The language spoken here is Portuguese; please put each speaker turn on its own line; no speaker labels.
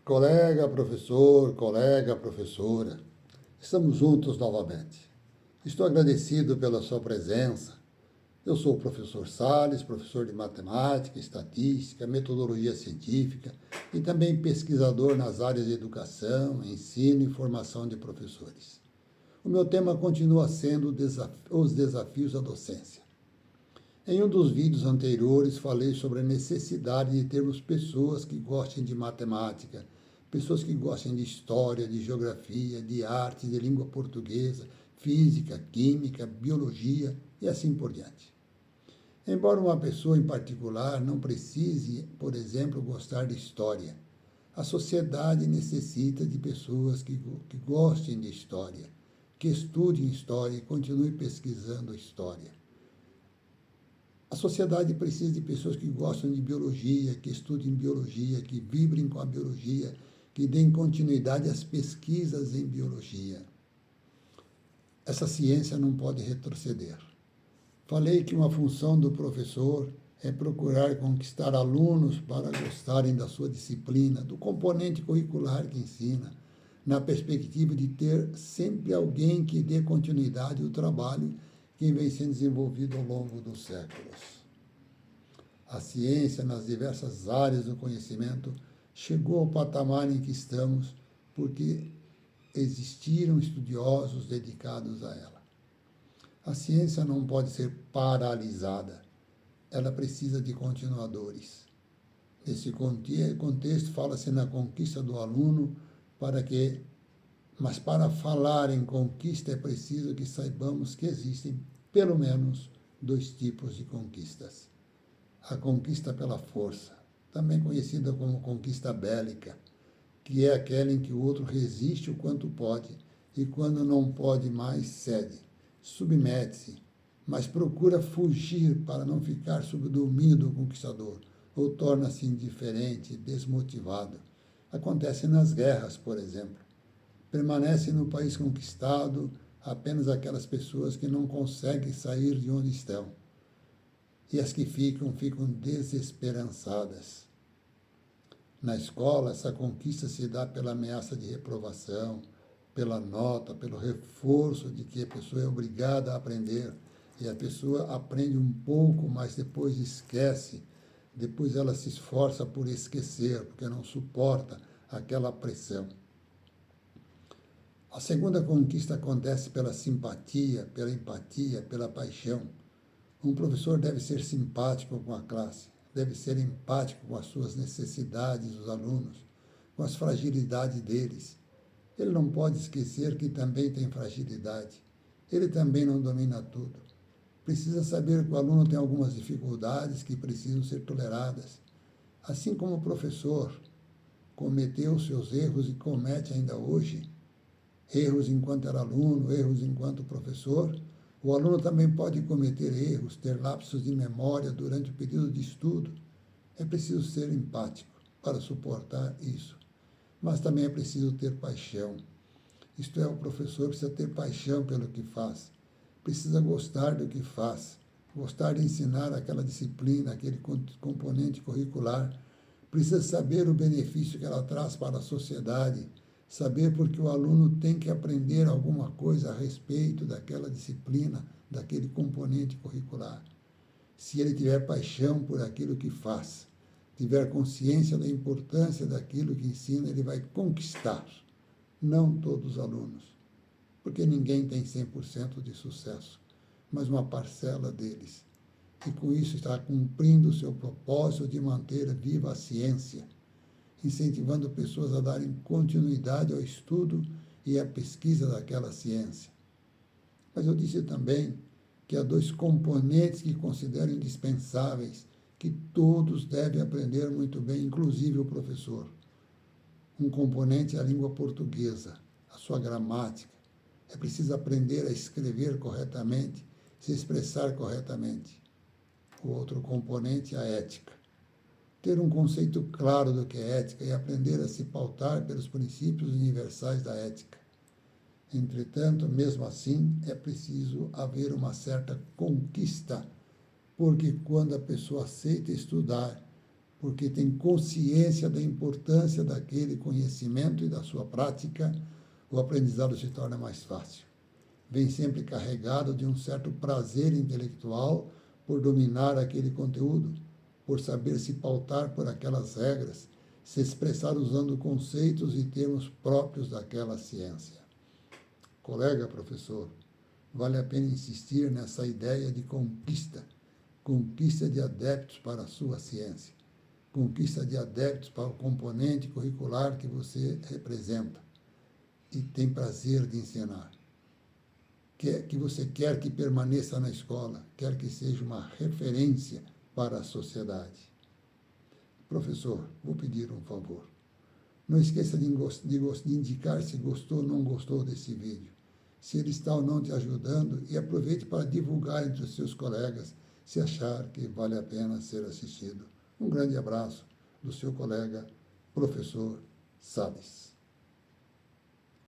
Colega professor, colega professora, estamos juntos novamente. Estou agradecido pela sua presença. Eu sou o professor Salles, professor de matemática, estatística, metodologia científica e também pesquisador nas áreas de educação, ensino e formação de professores. O meu tema continua sendo os desafios da docência. Em um dos vídeos anteriores, falei sobre a necessidade de termos pessoas que gostem de matemática, pessoas que gostem de história, de geografia, de arte, de língua portuguesa, física, química, biologia e assim por diante. Embora uma pessoa em particular não precise, por exemplo, gostar de história, a sociedade necessita de pessoas que gostem de história, que estudem história e continuem pesquisando história. A sociedade precisa de pessoas que gostam de biologia, que estudem biologia, que vibrem com a biologia, que deem continuidade às pesquisas em biologia. Essa ciência não pode retroceder. Falei que uma função do professor é procurar conquistar alunos para gostarem da sua disciplina, do componente curricular que ensina, na perspectiva de ter sempre alguém que dê continuidade ao trabalho que vem sendo desenvolvido ao longo dos séculos. A ciência, nas diversas áreas do conhecimento, chegou ao patamar em que estamos porque existiram estudiosos dedicados a ela. A ciência não pode ser paralisada, ela precisa de continuadores. Nesse contexto, fala-se na conquista do aluno, mas para falar em conquista é preciso que saibamos que existem, pelo menos, dois tipos de conquistas. A conquista pela força, também conhecida como conquista bélica, que é aquela em que o outro resiste o quanto pode e, quando não pode mais, cede, submete-se, mas procura fugir para não ficar sob o domínio do conquistador, ou torna-se indiferente, desmotivado. Acontece nas guerras, por exemplo. Permanecem no país conquistado apenas aquelas pessoas que não conseguem sair de onde estão. E as que ficam desesperançadas. Na escola, essa conquista se dá pela ameaça de reprovação, pela nota, pelo reforço de que a pessoa é obrigada a aprender. E a pessoa aprende um pouco, mas depois esquece. Depois ela se esforça por esquecer, porque não suporta aquela pressão. A segunda conquista acontece pela simpatia, pela empatia, pela paixão. Um professor deve ser simpático com a classe, deve ser empático com as suas necessidades dos alunos, com as fragilidades deles. Ele não pode esquecer que também tem fragilidade. Ele também não domina tudo. Precisa saber que o aluno tem algumas dificuldades que precisam ser toleradas. Assim como o professor cometeu seus erros e comete ainda hoje, erros enquanto era aluno, erros enquanto professor, o aluno também pode cometer erros, ter lapsos de memória durante o período de estudo. É preciso ser empático para suportar isso. Mas também é preciso ter paixão. Isto é, o professor precisa ter paixão pelo que faz. Precisa gostar do que faz. Gostar de ensinar aquela disciplina, aquele componente curricular. Precisa saber o benefício que ela traz para a sociedade. Saber porque o aluno tem que aprender alguma coisa a respeito daquela disciplina, daquele componente curricular. Se ele tiver paixão por aquilo que faz, tiver consciência da importância daquilo que ensina, ele vai conquistar. Não todos os alunos, porque ninguém tem 100% de sucesso, mas uma parcela deles. E com isso está cumprindo o seu propósito de manter viva a ciência, incentivando pessoas a darem continuidade ao estudo e à pesquisa daquela ciência. Mas eu disse também que há dois componentes que considero indispensáveis, que todos devem aprender muito bem, inclusive o professor. Um componente é a língua portuguesa, a sua gramática. É preciso aprender a escrever corretamente, se expressar corretamente. O outro componente é a ética. Ter um conceito claro do que é ética e aprender a se pautar pelos princípios universais da ética. Entretanto, mesmo assim, é preciso haver uma certa conquista, porque quando a pessoa aceita estudar porque tem consciência da importância daquele conhecimento e da sua prática, o aprendizado se torna mais fácil. Vem sempre carregado de um certo prazer intelectual por dominar aquele conteúdo, por saber se pautar por aquelas regras, se expressar usando conceitos e termos próprios daquela ciência. Colega professor, vale a pena insistir nessa ideia de conquista de adeptos para a sua ciência, conquista de adeptos para o componente curricular que você representa e tem prazer de ensinar. Que você quer que permaneça na escola, quer que seja uma referência para a sociedade. Professor, vou pedir um favor. Não esqueça de indicar se gostou ou não gostou desse vídeo, se ele está ou não te ajudando, e aproveite para divulgar entre os seus colegas, se achar que vale a pena ser assistido. Um grande abraço do seu colega, professor Salles.